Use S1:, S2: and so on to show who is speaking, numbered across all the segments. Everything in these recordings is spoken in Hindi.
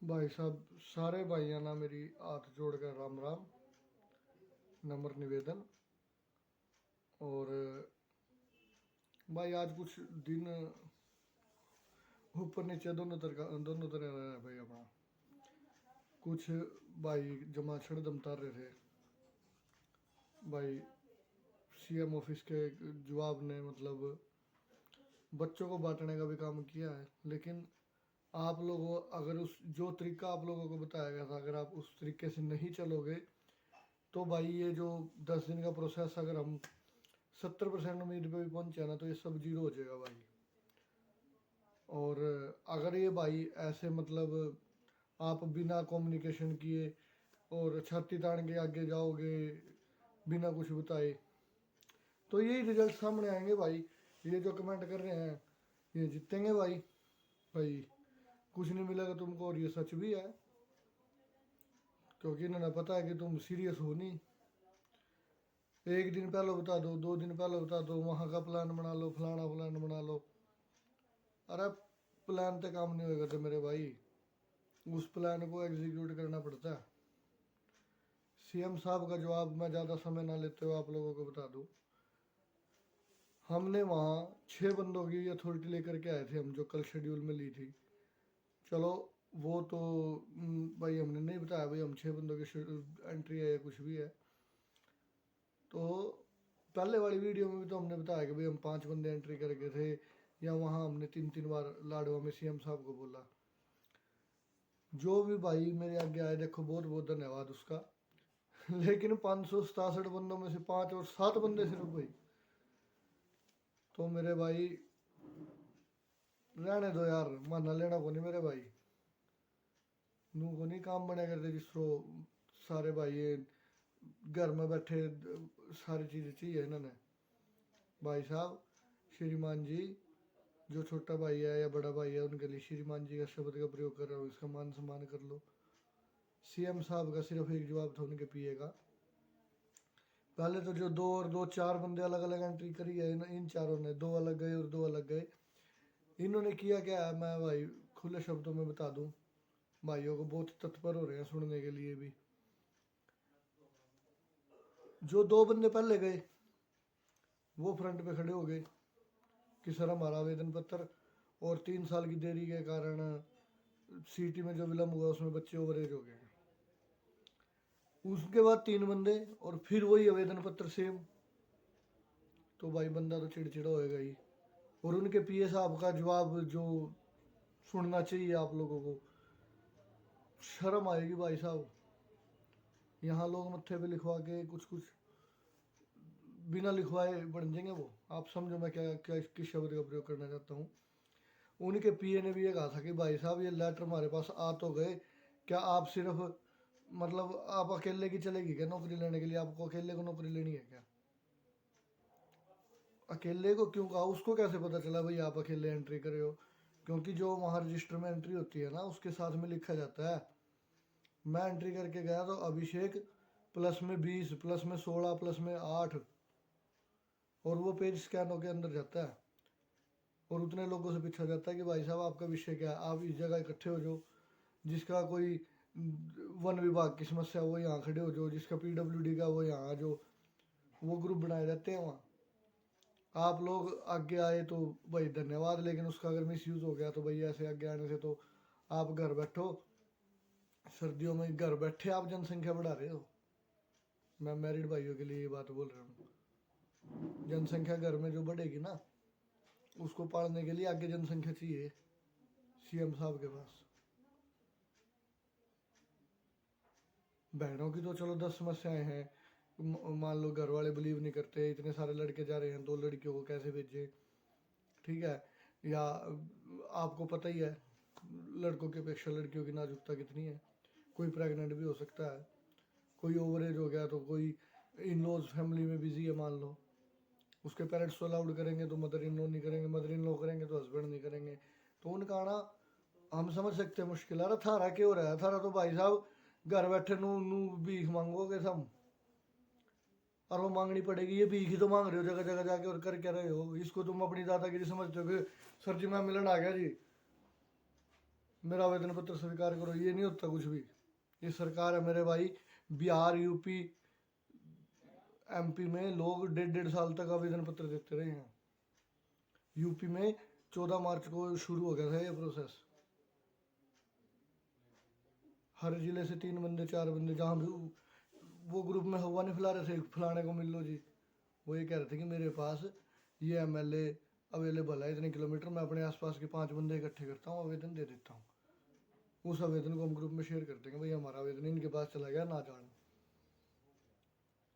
S1: भाई साहब, सारे भाइयों ना मेरी हाथ जोड़कर राम राम, नम्र निवेदन। और भाई आज कुछ दिन ऊपर नीचे दोनों तरह रहा है भाई अपना। कुछ भाई जमा छड़ दमतार रहे थे भाई। सीएम ऑफिस के जवाब ने मतलब बच्चों को बांटने का भी काम किया है, लेकिन आप लोगों अगर उस जो तरीका आप लोगों को बताया गया था, अगर आप उस तरीके से नहीं चलोगे तो भाई ये जो 10 दिन का प्रोसेस, अगर हम 70% उम्मीद पे भी पहुंचे ना तो ये सब जीरो हो जाएगा भाई। और अगर ये भाई ऐसे मतलब आप बिना कम्युनिकेशन किए और छाती तान के आगे जाओगे बिना कुछ बताए तो यही रिजल्ट सामने आएंगे भाई। ये जो कमेंट कर रहे हैं ये जीतेंगे भाई। भाई कुछ नहीं मिलेगा तुमको, और ये सच भी है क्योंकि इन्हें पता है कि तुम सीरियस हो नहीं। एक दिन पहले बता दो, 2 दिन पहले बता दो, वहाँ का प्लान बना लो, फलाना प्लान बना लो। अरे प्लान पे काम नहीं होगा तो मेरे भाई, उस प्लान को एग्जीक्यूट करना पड़ता है। सीएम साहब का जवाब मैं ज़्यादा समय ना लेते हुए आप लोगों को बता दूं। हमने वहाँ 6 बंदों की अथॉरिटी लेकर के आए थे हम, जो कल शेड्यूल में ली थी। चलो वो तो भाई हमने नहीं बताया भाई हम 6 बंदों की एंट्री है या कुछ भी है। तो पहले वाली वीडियो में भी तो हमने बताया कि भाई हम 5 बंदे एंट्री करके थे, या वहाँ हमने 3 3 बार लाडवा में सीएम साहब को बोला। जो भी भाई मेरे आगे आए देखो बहुत बहुत धन्यवाद उसका। लेकिन 567 बंदों में से 5 और 7 बंदे सिर्फ भाई, तो मेरे भाई रहने दो यार, माना लेना को नहीं मेरे भाई। नू को नहीं काम बने करते जिसको सारे भाई ये घर में बैठे सारी चीज़ें चाहिए इन्होंने। भाई साहब श्रीमान जी, जो छोटा भाई है या बड़ा भाई है उनके लिए श्रीमान जी का शब्द का प्रयोग कर रहा हूँ, इसका मान सम्मान कर लो। सीएम साहब का सिर्फ एक जवाब था उनके पीए का। पहले तो जो 2 और 2 4 बंदे अलग अलग एंट्री करी है, इन चारों ने 2 अलग गए और 2 अलग गए। इन्होंने किया क्या है मैं भाई खुले शब्दों में बता दूं, भाइयों को बहुत तत्पर हो रहे हैं सुनने के लिए भी। जो 2 बंदे पहले गए वो फ्रंट पे खड़े हो गए कि सर हमारा आवेदन पत्र और 3 साल की देरी के कारण सीटी में जो विलम्ब हुआ उसमें बच्चे ओवरेज हो गए हैं। उसके बाद 3 बंदे और फिर वही आवेदन पत्र सेम। तो भाई बंदा तो चिड़चिड़ा होएगा ही। और उनके पीए साहब का जवाब जो सुनना चाहिए आप लोगों को, शर्म आएगी भाई साहब। यहाँ लोग मत्थे पे लिखवा के कुछ कुछ बिना लिखवाए बन जाएंगे वो। आप समझो मैं क्या क्या किस शब्द का प्रयोग करना चाहता हूँ। उनके पीए ने भी ये कहा था कि भाई साहब ये लेटर हमारे पास आ तो गए, क्या आप सिर्फ मतलब आप अकेले की चलेगी क्या नौकरी लेने के लिए, आपको अकेले को नौकरी लेनी है क्या? अकेले को क्यों कहा, उसको कैसे पता चला भाई आप अकेले एंट्री करे हो? क्योंकि जो वहाँ रजिस्टर में एंट्री होती है ना उसके साथ में लिखा जाता है। मैं एंट्री करके गया तो अभिषेक +20 +16 +8, और वो पेज स्कैन होकर अंदर जाता है और उतने लोगों से पूछा जाता है कि भाई साहब आपका विषय क्या है, आप इस जगह इकट्ठे हो जाओ। जिसका कोई वन विभाग की समस्या वो यहाँ खड़े हो जाओ, जिसका पीडब्ल्यूडी का वो यहाँ आ जाओ। वो ग्रुप बनाए जाते हैं वहाँ। आप लोग आगे आए तो भाई धन्यवाद, लेकिन उसका अगर मिस यूज़ हो गया तो भाई ऐसे आगे आने से तो आप घर बैठो, सर्दियों में घर बैठे आप जनसंख्या बढ़ा रहे हो। मैं मैरिड भाइयों के लिए ये बात बोल रहा हूँ। जनसंख्या घर में जो बढ़ेगी ना उसको पालने के लिए आगे जनसंख्या चाहिए सीएम साहब के पास। बहनों की तो चलो 10 समस्याएं हैं। मान लो घर वाले बिलीव नहीं करते, इतने सारे लड़के जा रहे हैं 2 लड़कियों को कैसे भेजे, ठीक है। या आपको पता ही है लड़कों की अपेक्षा लड़कियों की नाजुकता कितनी है। कोई प्रेग्नेंट भी हो सकता है, कोई ओवरेज हो गया, तो कोई इन लॉज फैमिली में बिजी है मान लो, उसके पेरेंट्स तो अलाउड करेंगे तो मदर इन लॉ नहीं करेंगे, मदर इन लॉ करेंगे तो हस्बैंड नहीं करेंगे। तो उनका आना हम समझ सकते हैं मुश्किल। अरे थारा क्यों रहा है, थारा तो भाई साहब घर बैठे नू नू भीख मांगोगे सब, और वो मांगनी पड़ेगी। ये भीख ही तो मांग रहे हो जगह जगह जाके, और कर क्या रहे हो? इसको तुम अपनी दादागिरी समझते हो कि सर जी मैं मिलन आ गया जी, मेरा आवेदन पत्र स्वीकार करो, ये नहीं होता कुछ भी। ये सरकार है मेरे भाई। बिहार, यूपी, एमपी में लोग 1.5 साल तक आवेदन पत्र देते रहे हैं। यूपी में 14 मार्च को शुरू हो गया था ये प्रोसेस। हर जिले से 3 बंदे 4 बंदे, जहाँ भी वो ग्रुप में हवा नहीं फैला रहे थे फलाने को मिल लो जी। वो ये कह रहे थे कि मेरे पास ये एमएलए अवेलेबल है इतने किलोमीटर, मैं अपने आसपास के 5 बंदे इकट्ठे करता हूँ, आवेदन दे देता हूँ। उस आवेदन को हम ग्रुप में शेयर कर देंगे, भाई हमारा आवेदन इनके पास चला गया, ना जाना।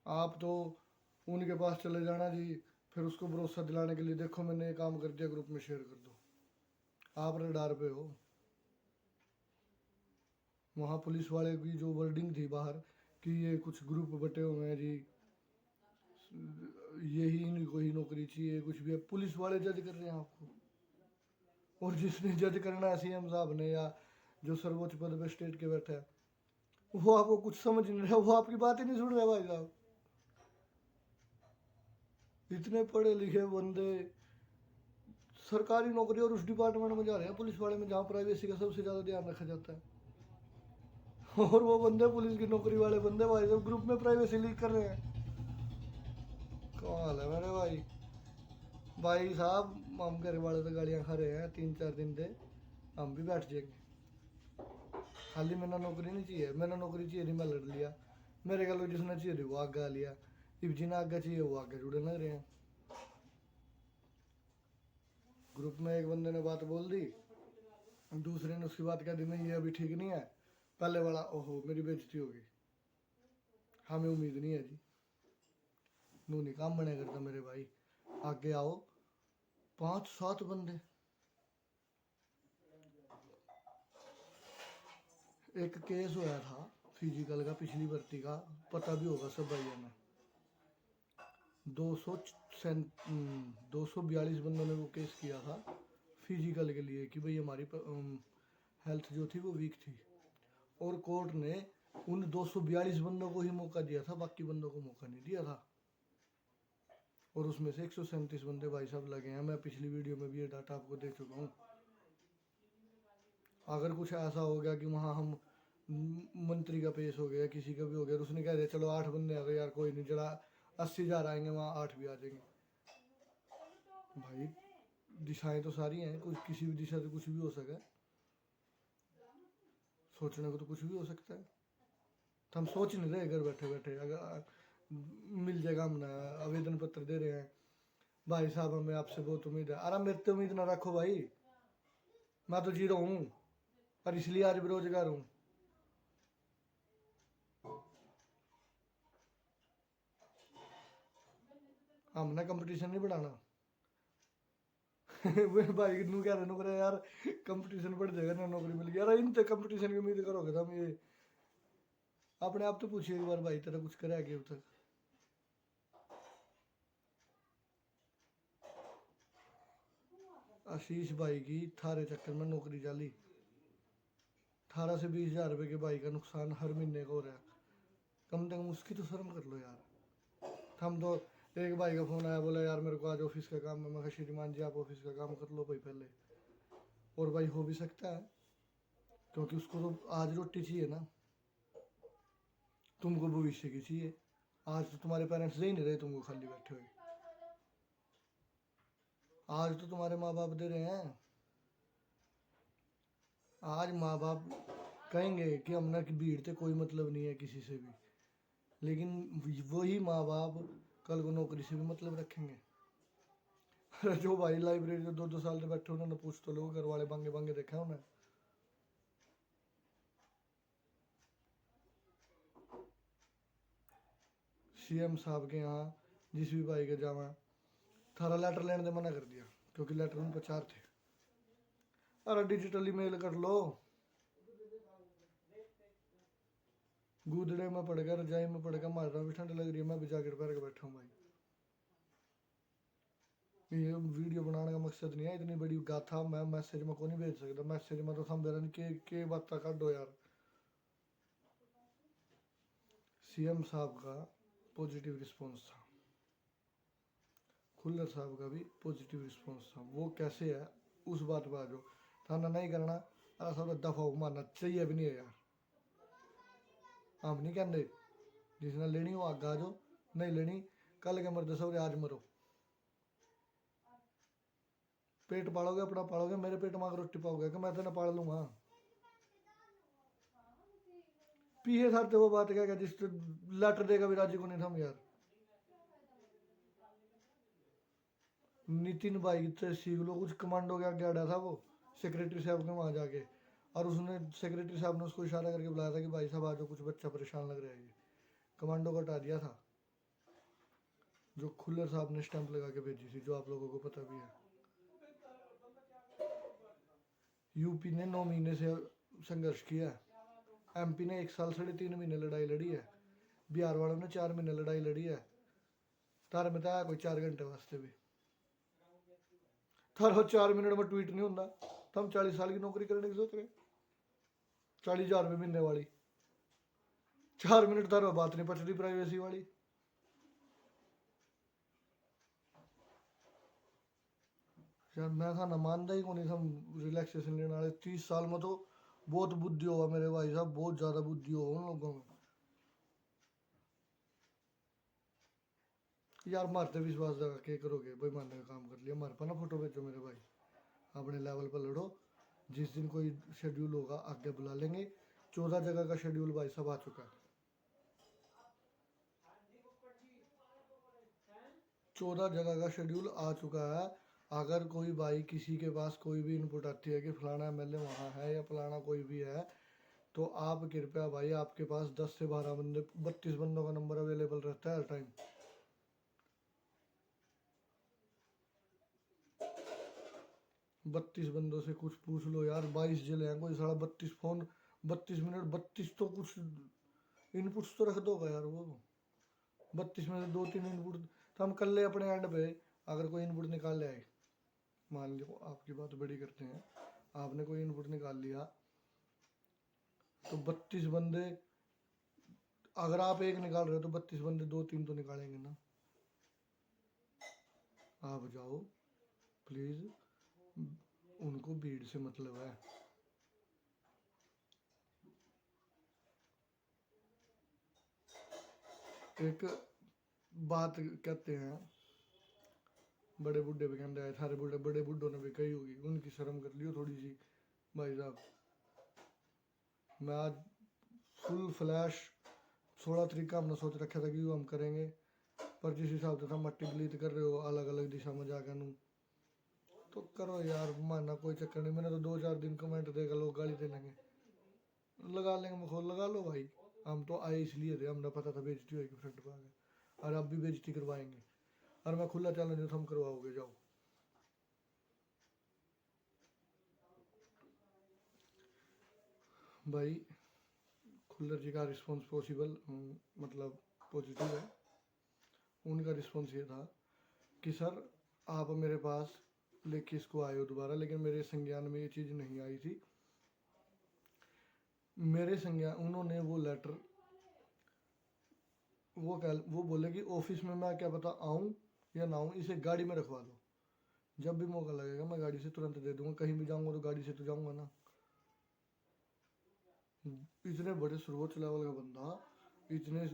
S1: आप तो उनके पास चले जाना जी, फिर उसको भरोसा दिलाने के लिए देखो मैंने ये काम कर दिया, ग्रुप में शेयर कर दो। आप रडार पे हो। वहाँ पुलिस वाले की जो वर्डिंग थी बाहर कि ये कुछ ग्रुप बटे हुए हैं जी, यही इनको ही नौकरी चाहिए, कुछ भी है, पुलिस वाले जज कर रहे हैं आपको। और जिसने जज करना है सीएम साहब ने, या जो सर्वोच्च पद पे स्टेट के बैठा है, वो आपको कुछ समझ नहीं रहा, वो आपकी बात ही नहीं सुन रहे भाई साहब। इतने पढ़े लिखे बंदे सरकारी नौकरी और उस डिपार्टमेंट में जा रहे हैं, पुलिस वाले में, जहाँ प्राइवेसी का सबसे ज्यादा ध्यान रखा जाता है। और वो बंदे पुलिस की नौकरी वाले बंदे भाई साहब ग्रुप में प्राइवेसी लीक कर रहे हैं। कमाल है मेरे भाई। भाई साहब हम घर वाले तो गालियाँ खा रहे हैं 3-4 दिन से, हम भी बैठ जाएंगे। खाली मैंने नौकरी नहीं चाहिए, मैंने नौकरी चाहिए थी मैं लड़ लिया, मेरे गल जिसने चाहिए थी वो आगे आ लिया, इब जिन्हें आगे चाहिए वो आगे जुड़े लग रहे हैं। ग्रुप में एक बंदे ने बात बोल दी, दूसरे ने उसकी बात कह दी, नहीं ये अभी ठीक नहीं है, पहले वाला ओहो मेरी बेइज्जती होगी। हमें उम्मीद नहीं है जी, नू नहीं काम बने करता मेरे भाई। आगे आओ 5-7 बंदे। एक केस हुआ था फिजिकल का पिछली भर्ती का, पता भी होगा सब भाइयों में। 242 बंदों ने वो केस किया था फिजिकल के लिए कि भाई हमारी हेल्थ जो थी वो वीक थी, और कोर्ट ने उन 242 बंदों को ही मौका दिया था, बाकी बंदों को मौका नहीं दिया था। और उसमें से 137 बंदे भाई साहब लगे हैं, मैं पिछली वीडियो में भी ये डाटा आपको दे चुका हूँ। अगर कुछ ऐसा हो गया कि वहाँ हम मंत्री का पेश हो गया, किसी का भी हो गया, और उसने कह दिया चलो 8 बंदे आ गए यार, कोई नहीं, जरा 80,000 आएंगे, वहाँ 8 भी आ जाएंगे। भाई दिशाएं तो सारी हैं, कुछ किसी भी दिशा से कुछ भी हो सका है, सोचने को तो कुछ भी हो सकता है। तो हम सोच नहीं रहे घर बैठे बैठे, अगर मिल जाएगा, हम आवेदन पत्र दे रहे हैं, भाई साहब हमें आपसे बहुत उम्मीद है। अरे मेरे से उम्मीद ना रखो भाई, मैं तो जीरो हूँ और इसलिए आज बेरोजगार हूँ। हमने कंपटीशन नहीं बढ़ाना। वे भाई नू कह रहे नु यार कंपटीशन बढ़ जाएगा ना, नौकरी मिल गई, अरे इनसे कंपटीशन की उम्मीद करोगे तुम। ये अपने आप तो पूछिए एक बार भाई, तेरा कुछ करा है अब तक? आशीष भाई की थारे चक्कर में नौकरी चाली, 18 से 20 हज़ार रुपए के भाई का नुकसान हर महीने का हो रहा है। कम से कम उसकी तो शर्म कर लो यार। हम तो, एक भाई का फोन आया, बोला यार मेरे को आज ऑफिस का काम है, मैं कहा श्रीमान जी आप ऑफिस का काम कर लो भाई पहले। और भाई हो भी सकता है, क्योंकि उसको तो आज रोटी चाहिए ना, तुमको भविष्य की चाहिए। आज तो तुम्हारे पेरेंट्स दे ही नहीं रहे तुमको खाली बैठे हुए, आज तो तुम्हारे माँ बाप दे रहे हैं। आज माँ बाप कहेंगे कि हमने की भीड़ से कोई मतलब नहीं है किसी से भी, लेकिन वही माँ बाप कल को नौकरी से भी मतलब रखेंगे। अरे जो भाई लाइब्रेरी में 2-2 साल से बैठे उन्होंने पूछ तो लोग, घर वाले बांगे बांगे देखा है उन्हें। सीएम साहब के यहाँ जिस भी भाई के जावा, थारा लेटर लेने से मना कर दिया, क्योंकि लेटर उन पर 4 थे। अरे डिजिटली मेल कर लो। गूदड़े में पड़ गया, रजाई में पड़ गया, मार रहा भी ठंड लग रही है, मैं भी जैकेट पहन के बैठा हूँ भाई। ये वीडियो बनाने का मकसद नहीं है, इतनी बड़ी गाथा मैं मैसेज में को नहीं भेज सकता। मैसेज में तो संबेरन के बात कर दो यार। सीएम साहब का पॉजिटिव रिस्पॉन्स था, खुल्लर साहब का भी पॉजिटिव रिस्पॉन्स था। वो कैसे है उस बात पर आ जाओ, थाना नहीं करना अरे सब दफा हो, मारना चाहिए भी नहीं है यार। हम नहीं कहते जिसने लेनी हो आगे आ जाओ, नहीं लेनी कल के मरते सब आज मरो। पेट पालोगे अपना पालोगे, मेरे पेट में रोटी पाओगे कि मैं तेने पाल लूंगा। पीछे सर वो बात क्या जिस लेटर देगा भी राजी को नहीं था यार। नितिन भाई से सीख लो कुछ, कमांडो के आगे अड़ा था वो सेक्रेटरी साहब के वहां जाके, और उसने सेक्रेटरी साहब ने उसको इशारा करके बुलाया था कि भाई साहब आज कुछ बच्चा परेशान लग रहा है। ये कमांडो को हटा दिया था, जो खुल्लर साहब ने स्टैंप लगा के भेजी थी, जो आप लोगों को पता भी है। यूपी ने 9 महीने से संघर्ष किया है, एमपी ने 1 साल 3.5 महीने लड़ाई लड़ी है, बिहार वालों ने 4 महीने लड़ाई लड़ी है। तार में था कोई 4 घंटे वास्ते भी, थारा 4 मिनट में ट्वीट नहीं होता। तो हम 40 साल की नौकरी करने की सोच रहे, 40,000 रुपये महीने वाली, 4 मिनट थारा बात नहीं पचती प्राइवेसी वाली। यार मैं खाना मानता ही को नहीं था रिलैक्सेशन लेने वाले। 30 साल में तो बहुत बुद्धि हुआ मेरे भाई साहब, बहुत ज्यादा बुद्धि हुआ उन लोगों में। यार मारते विश्वास जगा के करोगे भाई, मारने का काम कर लिया, मार पाना फोटो भेजो मेरे भाई, अपने लेवल पर लड़ो। जिस दिन कोई शेड्यूल होगा आगे बुला लेंगे। 14 जगह का शेड्यूल भाई साहब आ चुका है, 14 जगह का शेड्यूल आ चुका है। अगर कोई भाई किसी के पास कोई भी इनपुट आती है कि फलाना एमएलए वहाँ है या फलाना कोई भी है, तो आप कृपया भाई, आपके पास 10 से 12 बंदे, 32 बंदों का नंबर अवेलेबल रहता है हर टाइम। 32 बंदों से कुछ पूछ लो यार, 22 जिले हैं, कोई साढ़ा 32 फोन, 32 मिनट, 32 तो कुछ इनपुट्स तो रख दोगा यार वो। 32 में से 2-3 इनपुट तो हम कर ले अपने एंड पे। अगर कोई इनपुट निकाल ले आए, मान लो आपकी बात बड़ी करते हैं, आपने कोई इनपुट निकाल लिया, तो 32 बंदे, अगर आप एक निकाल रहे हो तो 32 बंदे 2-3 तो निकालेंगे ना। आप जाओ प्लीज, उनको भीड़ से मतलब है। एक बात कहते हैं, बड़े बुढ़े भी कहते हैं, सारे बड़े बड़े बुढ़ों ने भी कही होगी, उनकी शर्म कर लियो थोड़ी सी भाई साहब। मैं आज फुल फ्लैश 16 तरीका हमने सोच रखा था कि वो हम करेंगे, पर जिस हिसाब से हम मट्टी डिलीट कर रहे हो अलग अलग दिशा में जाकर नू, तो करो यार, मानना कोई चक्कर नहीं। मैंने तो 2-4 दिन कमेंट देगा लोग गाली दे लेंगे, लगा लेंगे मखौल, लगा लो भाई। हम तो आए इसलिए थे, हमने पता था बेइज्जती होगी फ्रंट पे आगे, और अब भी बेइज्जती करवाएंगे। और मैं खुला चैलेंज हूँ, हम करवाओगे, जाओ। भाई खुल्लर जी का रिस्पॉन्स पॉसिबल, मतलब पॉजिटिव है। उनका रिस्पॉन्स ये था कि सर आप मेरे पास लेके इसको आए हो दोबारा, लेकिन मेरे संज्ञान में ये चीज़ नहीं आई थी। मेरे संज्ञान, उन्होंने वो लेटर, वो बोले कि ऑफिस में मैं क्या पता आऊँ या ना आऊँ, इसे गाड़ी में रखवा दो, जब भी मौका लगेगा मैं गाड़ी से तुरंत दे दूंगा। कहीं भी जाऊंगा तो गाड़ी से तो जाऊंगा ना। इतने बड़े सर्वोच्च लेवल का बंदा, इतने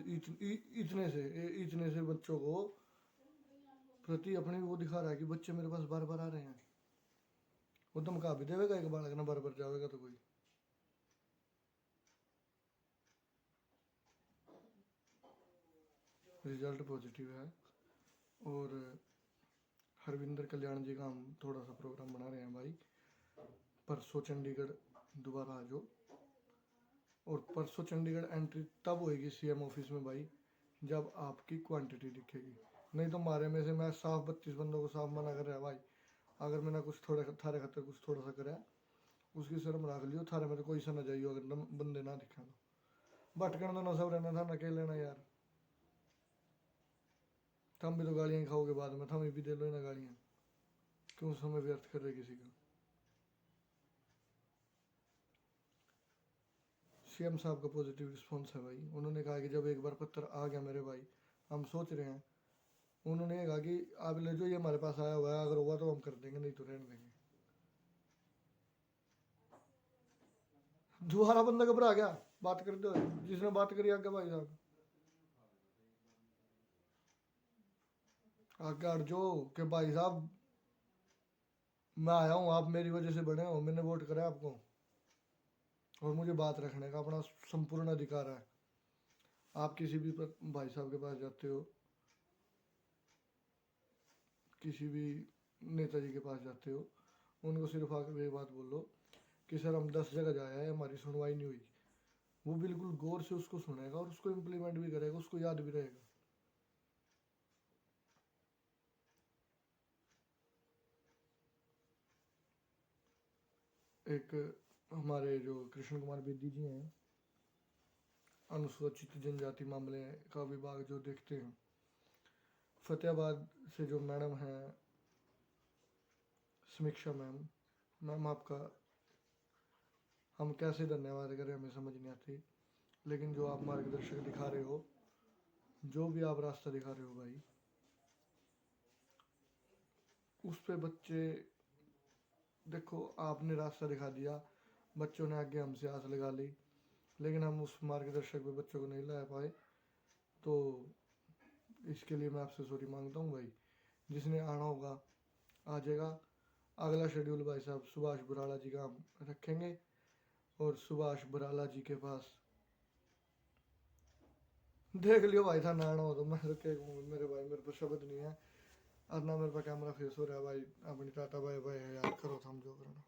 S1: से बच्चों को प्रति अपनी वो दिखा रहा है कि बच्चे मेरे पास बार बार आ रहे हैं। वो धमका भी देगा एक बालक ना बार बार जाएगा तो कोई। रिजल्ट पॉजिटिव है। और हरविंदर कल्याण जी का हम थोड़ा सा प्रोग्राम बना रहे हैं भाई, परसों चंडीगढ़ दोबारा आ जाओ। और परसों चंडीगढ़ एंट्री तब होएगी सीएम ऑफिस में भाई, जब आपकी क्वांटिटी दिखेगी। नहीं तो मारे में से मैं साफ 32 बंदों को साफ मना कर रहा है भाई। अगर मैंने कुछ थोड़ा थारे खाते कुछ थोड़ा सा करा, उसकी शर्म रख लियो, थारे में तो कोई सा न जाइयो अगर बंदे ना दिखा तो। भटकन तो न सब रहना था, न के लेना यार। थम भी तो गालियाँ खाओगे बाद में, थम भी दे लो ना गालियाँ, क्यों समय व्यर्थ कर रहे किसी का। सीएम साहब का पॉजिटिव रिस्पॉन्स है भाई। उन्होंने कहा कि जब एक बार पत्र आ गया मेरे भाई, हम सोच रहे हैं, उन्होंने कहा कि आप ले जो, ये हमारे पास आया हुआ है, अगर होगा तो हम कर देंगे, नहीं तो रहने देंगे। दोबारा बंदा घबरा गया बात करते हुए, जिसने बात करी आगे भाई साहब आगे हट जो कि भाई साहब मैं आया हूँ, आप मेरी वजह से बने हो, मैंने वोट करा आपको और मुझे बात रखने का अपना संपूर्ण अधिकार है। आप किसी भी भाई साहब के पास जाते हो, किसी भी नेताजी के पास जाते हो, उनको सिर्फ आकर ये बात बोलो कि सर हम 10 जगह जाए हैं, हमारी सुनवाई नहीं हुई। वो बिल्कुल गौर से उसको सुनेगा और उसको इम्प्लीमेंट भी करेगा, उसको याद भी रहेगा। एक हमारे जो कृष्ण कुमार बेदी जी हैं, अनुसूचित जनजाति मामले का विभाग जो देखते हैं, फतेहाबाद से जो मैडम हैं समीक्षा मैम, मैम आपका हम कैसे धन्यवाद करें हमें समझ नहीं आती, लेकिन जो आप मार्गदर्शक दिखा रहे हो, जो भी आप रास्ता दिखा रहे हो भाई, उस पे बच्चे देखो, आपने रास्ता दिखा दिया, बच्चों ने आगे हमसे आस लगा ली, लेकिन हम उस मार्गदर्शक पे बच्चों को नहीं ला पाए। तो इसके लिए मैं आपसे सॉरी मांगता हूँ भाई। जिसने आना होगा आ जाएगा। अगला शेड्यूल भाई साहब सुभाष बुराला जी का हम रखेंगे, और सुभाष बुराला जी के पास देख लियो भाई था ना आना हो तो मैं तो क्या कहूँ मेरे भाई, मेरे पर शब्द नहीं है और ना मेरे पास कैमरा फेस हो रहा है भाई। अपनी टाटा बाय बाय है यार, करो हम जो करना।